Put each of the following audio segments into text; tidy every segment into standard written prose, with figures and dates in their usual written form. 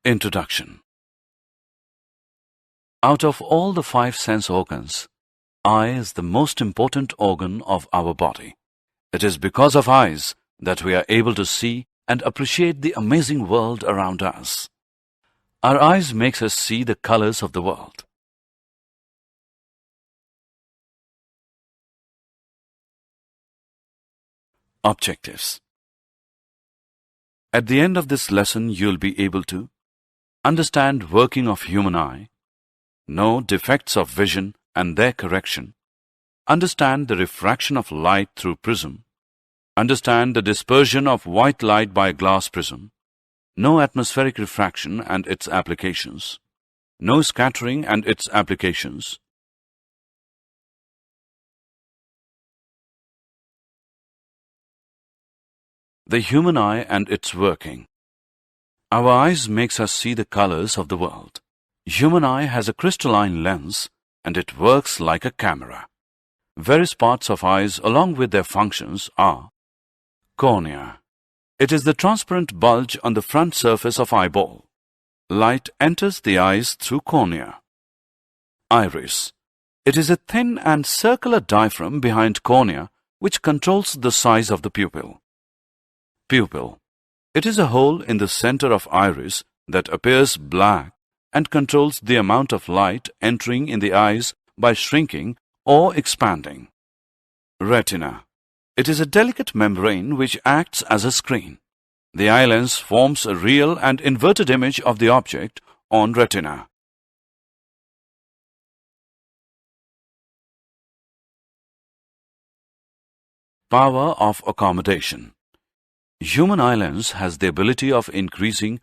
Introduction. Out of all the 5 sense organs, eye is the most important organ of our body. It is because of eyes that we are able to see and appreciate the amazing world around us. Our eyes makes us see the colors of the world. Objectives. At the end of this lesson, you'll be able to understand working of human eye, know defects of vision and their correction, understand the refraction of light through prism, understand the dispersion of white light by glass prism, know atmospheric refraction and its applications, know scattering and its applications, the human eye and its working. Our eyes makes us see the colors of the world. Human eye has a crystalline lens and it works like a camera. Various parts of eyes along with their functions are cornea. It is the transparent bulge on the front surface of eyeball. Light enters the eyes through cornea. Iris. It is a thin and circular diaphragm behind cornea which controls the size of the pupil. Pupil. It is a hole in the center of iris that appears black and controls the amount of light entering in the eyes by shrinking or expanding. Retina. It is a delicate membrane which acts as a screen. The eye lens forms a real and inverted image of the object on retina. Power of accommodation. Human eye lens has the ability of increasing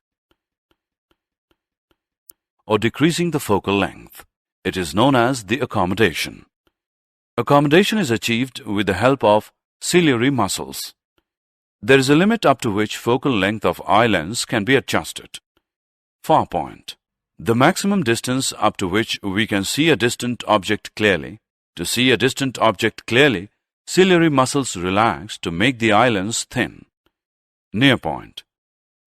or decreasing the focal length. It is known as the accommodation. Accommodation is achieved with the help of ciliary muscles. There is a limit up to which focal length of eye lens can be adjusted. Far point. The maximum distance up to which we can see a distant object clearly. To see a distant object clearly, ciliary muscles relax to make the eye lens thin. Near point.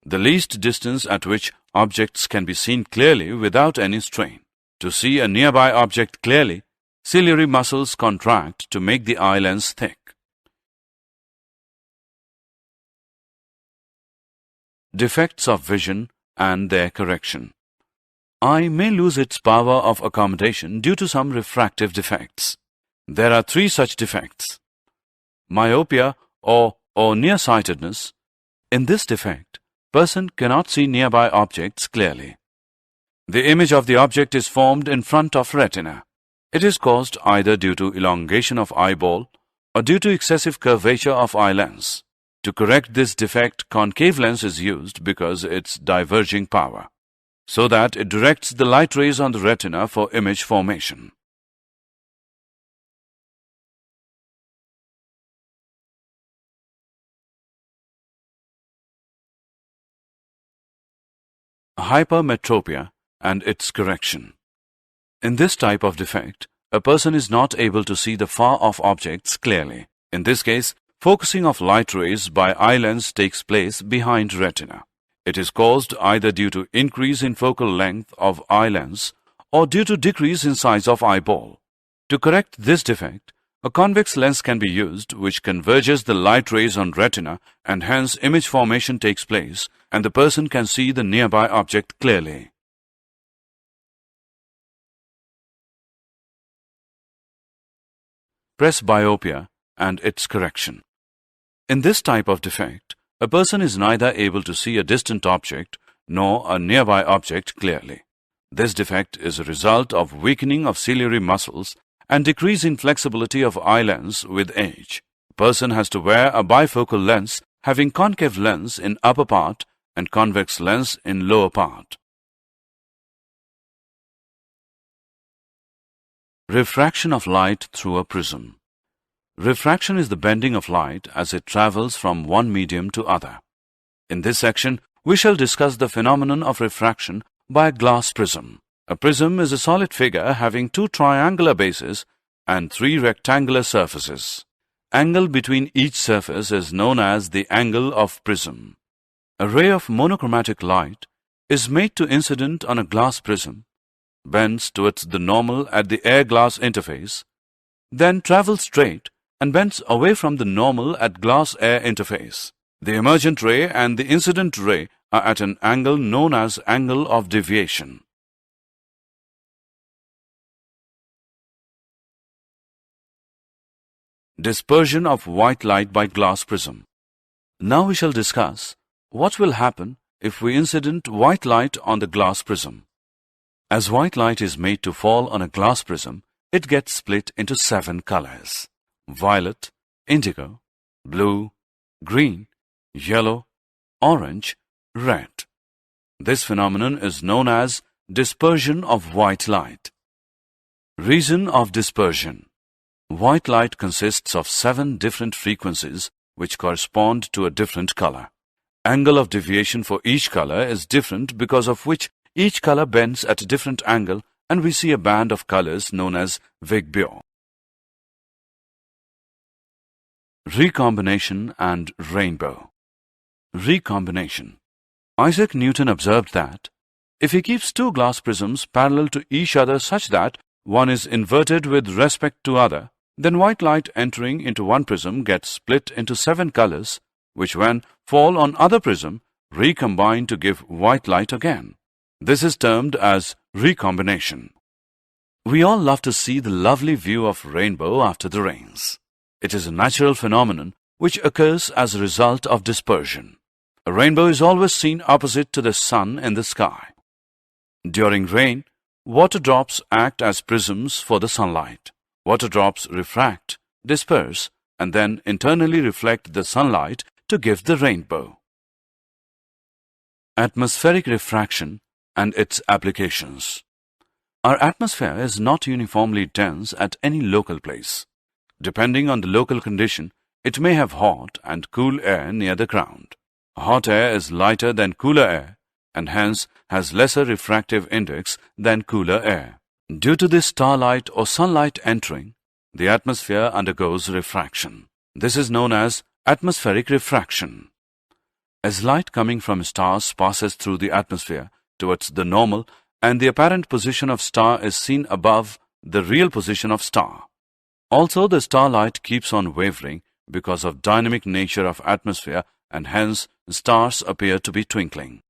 The least distance at which objects can be seen clearly without any strain. To see a nearby object clearly, ciliary muscles contract to make the eye lens thick. Defects of vision and their correction. Eye may lose its power of accommodation due to some refractive defects. There are 3 such defects. Myopia or nearsightedness. In this defect, person cannot see nearby objects clearly. The image of the object is formed in front of retina. It is caused either due to elongation of eyeball or due to excessive curvature of eye lens. To correct this defect, concave lens is used because its diverging power, so that it directs the light rays on the retina for image formation. Hypermetropia and its correction. In this type of defect, a person is not able to see the far-off objects clearly. In this case, focusing of light rays by eye lens takes place behind retina. It is caused either due to increase in focal length of eye lens or due to decrease in size of eyeball. To correct this defect, a convex lens can be used which converges the light rays on retina and hence image formation takes place and the person can see the nearby object clearly. Presbyopia and its correction. In this type of defect, a person is neither able to see a distant object nor a nearby object clearly. This defect is a result of weakening of ciliary muscles and decrease in flexibility of eye lens with age. A person has to wear a bifocal lens having concave lens in upper part and convex lens in lower part. Refraction of light through a prism. Refraction is the bending of light as it travels from one medium to other. In this section, we shall discuss the phenomenon of refraction by a glass prism. A prism is a solid figure having 2 triangular bases and 3 rectangular surfaces. Angle between each surface is known as the angle of prism. A ray of monochromatic light is made to incident on a glass prism, bends towards the normal at the air glass interface, then travels straight and bends away from the normal at glass air interface. The emergent ray and the incident ray are at an angle known as angle of deviation. Dispersion of white light by glass prism. Now we shall discuss what will happen if we incident white light on the glass prism. As white light is made to fall on a glass prism, it gets split into 7 colors: violet, indigo, blue, green, yellow, orange, red. This phenomenon is known as dispersion of white light. Reason of dispersion. White light consists of 7 different frequencies which correspond to a different color. Angle of deviation for each color is different, because of which each color bends at a different angle and we see a band of colors known as Vigbio. Recombination and rainbow. Recombination. Isaac Newton observed that if he keeps 2 glass prisms parallel to each other such that one is inverted with respect to other, then white light entering into one prism gets split into 7 colors, which when fall on other prism recombine to give white light again. This is termed as recombination. We all love to see the lovely view of rainbow after the rains. It is a natural phenomenon which occurs as a result of dispersion. A rainbow is always seen opposite to the sun in the sky. During rain, water drops act as prisms for the sunlight. Water drops refract, disperse, and then internally reflect the sunlight to give the rainbow. Atmospheric refraction and its applications. Our atmosphere is not uniformly dense at any local place. Depending on the local condition, it may have hot and cool air near the ground. Hot air is lighter than cooler air and hence has lesser refractive index than cooler air. Due to this starlight or sunlight entering, the atmosphere undergoes refraction. This is known as atmospheric refraction. As light coming from stars passes through the atmosphere towards the normal and the apparent position of star is seen above the real position of star. Also, the starlight keeps on wavering because of dynamic nature of atmosphere and hence stars appear to be twinkling.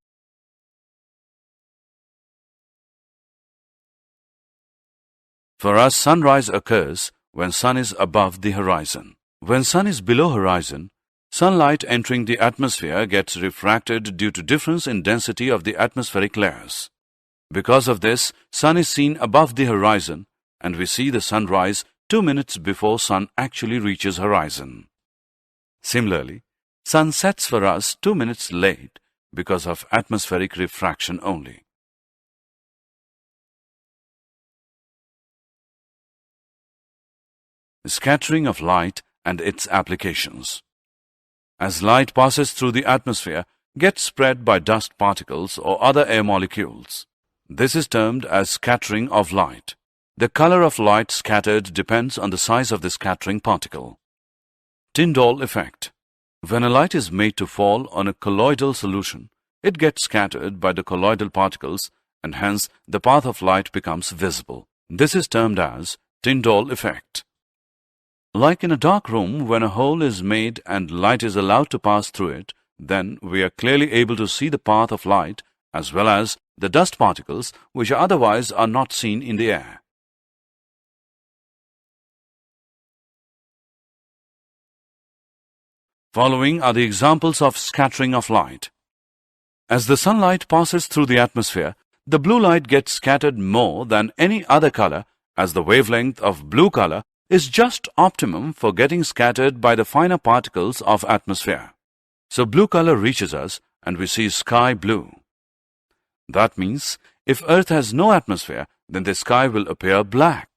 For us, sunrise occurs when sun is above the horizon. When sun is below horizon, sunlight entering the atmosphere gets refracted due to difference in density of the atmospheric layers. Because of this, sun is seen above the horizon and we see the sunrise 2 minutes before sun actually reaches horizon. Similarly, sun sets for us 2 minutes late because of atmospheric refraction only. Scattering of light and its applications. As light passes through the atmosphere, gets spread by dust particles or other air molecules. This is termed as scattering of light. The color of light scattered depends on the size of the scattering particle. Tyndall effect. When a light is made to fall on a colloidal solution, it gets scattered by the colloidal particles and hence the path of light becomes visible. This is termed as Tyndall effect. Like in a dark room, when a hole is made and light is allowed to pass through it, then we are clearly able to see the path of light as well as the dust particles which otherwise are not seen in the air. Following are the examples of scattering of light. As the sunlight passes through the atmosphere, the blue light gets scattered more than any other color, as the wavelength of blue color is just optimum for getting scattered by the finer particles of atmosphere. So blue color reaches us and we see sky blue. That means if Earth has no atmosphere, then the sky will appear black.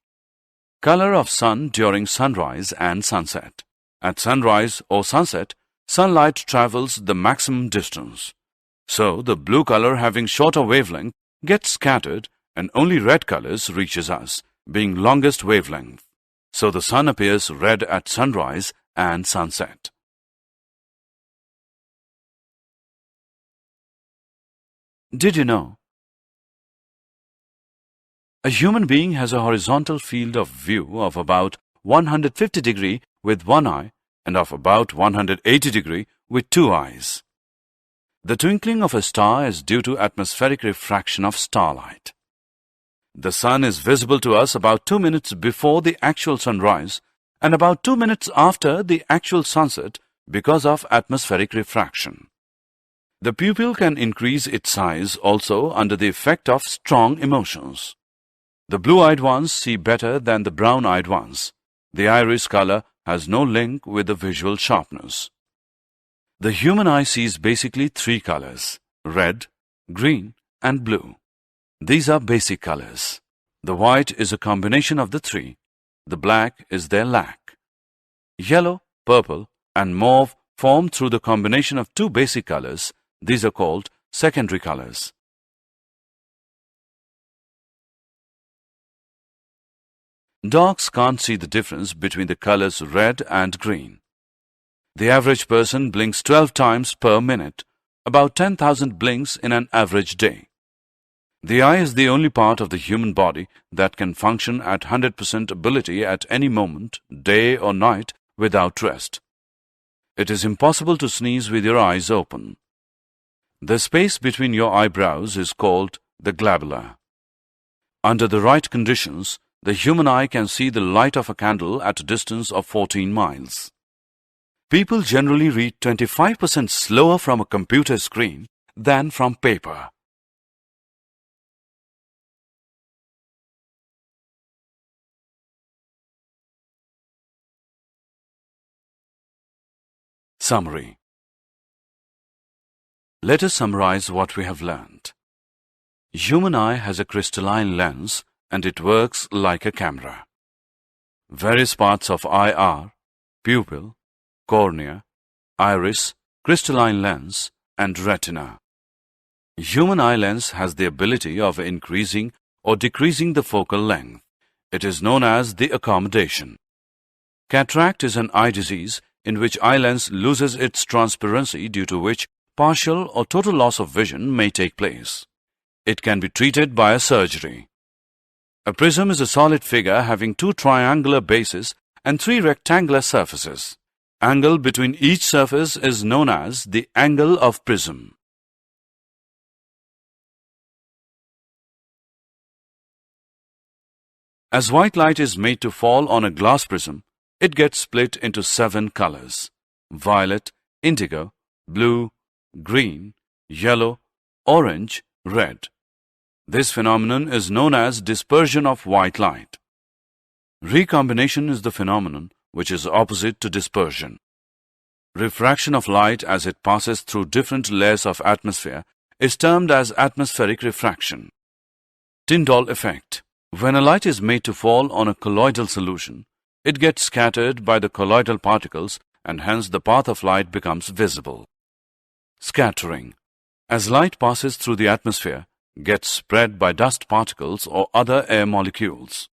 Color of sun during sunrise and sunset. At sunrise or sunset, sunlight travels the maximum distance. So the blue color having shorter wavelength gets scattered and only red colors reaches us, being longest wavelength. So the sun appears red at sunrise and sunset. Did you know? A human being has a horizontal field of view of about 150 degree with one eye and of about 180 degree with two eyes. The twinkling of a star is due to atmospheric refraction of starlight. The sun is visible to us about 2 minutes before the actual sunrise and about 2 minutes after the actual sunset because of atmospheric refraction. The pupil can increase its size also under the effect of strong emotions. The blue-eyed ones see better than the brown-eyed ones. The iris color has no link with the visual sharpness. The human eye sees basically three colors: red, green, and blue. These are basic colors. The white is a combination of the three. The black is their lack. Yellow, purple, and mauve form through the combination of two basic colors. These are called secondary colors. Dogs can't see the difference between the colors red and green. The average person blinks 12 times per minute, about 10,000 blinks in an average day. The eye is the only part of the human body that can function at 100% ability at any moment, day or night, without rest. It is impossible to sneeze with your eyes open. The space between your eyebrows is called the glabella. Under the right conditions, the human eye can see the light of a candle at a distance of 14 miles. People generally read 25% slower from a computer screen than from paper. Summary. Let us summarize what we have learned. Human eye has a crystalline lens and it works like a camera. Various parts of eye are pupil, cornea, iris, crystalline lens, and retina. Human eye lens has the ability of increasing or decreasing the focal length. It is known as the accommodation. Cataract is an eye disease in which eye lens loses its transparency, due to which partial or total loss of vision may take place. It can be treated by a surgery. A prism is a solid figure having two triangular bases and three rectangular surfaces. Angle between each surface is known as the angle of prism. As white light is made to fall on a glass prism, it gets split into 7 colors: violet, indigo, blue, green, yellow, orange, red. This phenomenon is known as dispersion of white light. Recombination is the phenomenon which is opposite to dispersion. Refraction of light as it passes through different layers of atmosphere is termed as atmospheric refraction. Tyndall effect. When a light is made to fall on a colloidal solution, it gets scattered by the colloidal particles and hence the path of light becomes visible. Scattering. As light passes through the atmosphere, gets spread by dust particles or other air molecules.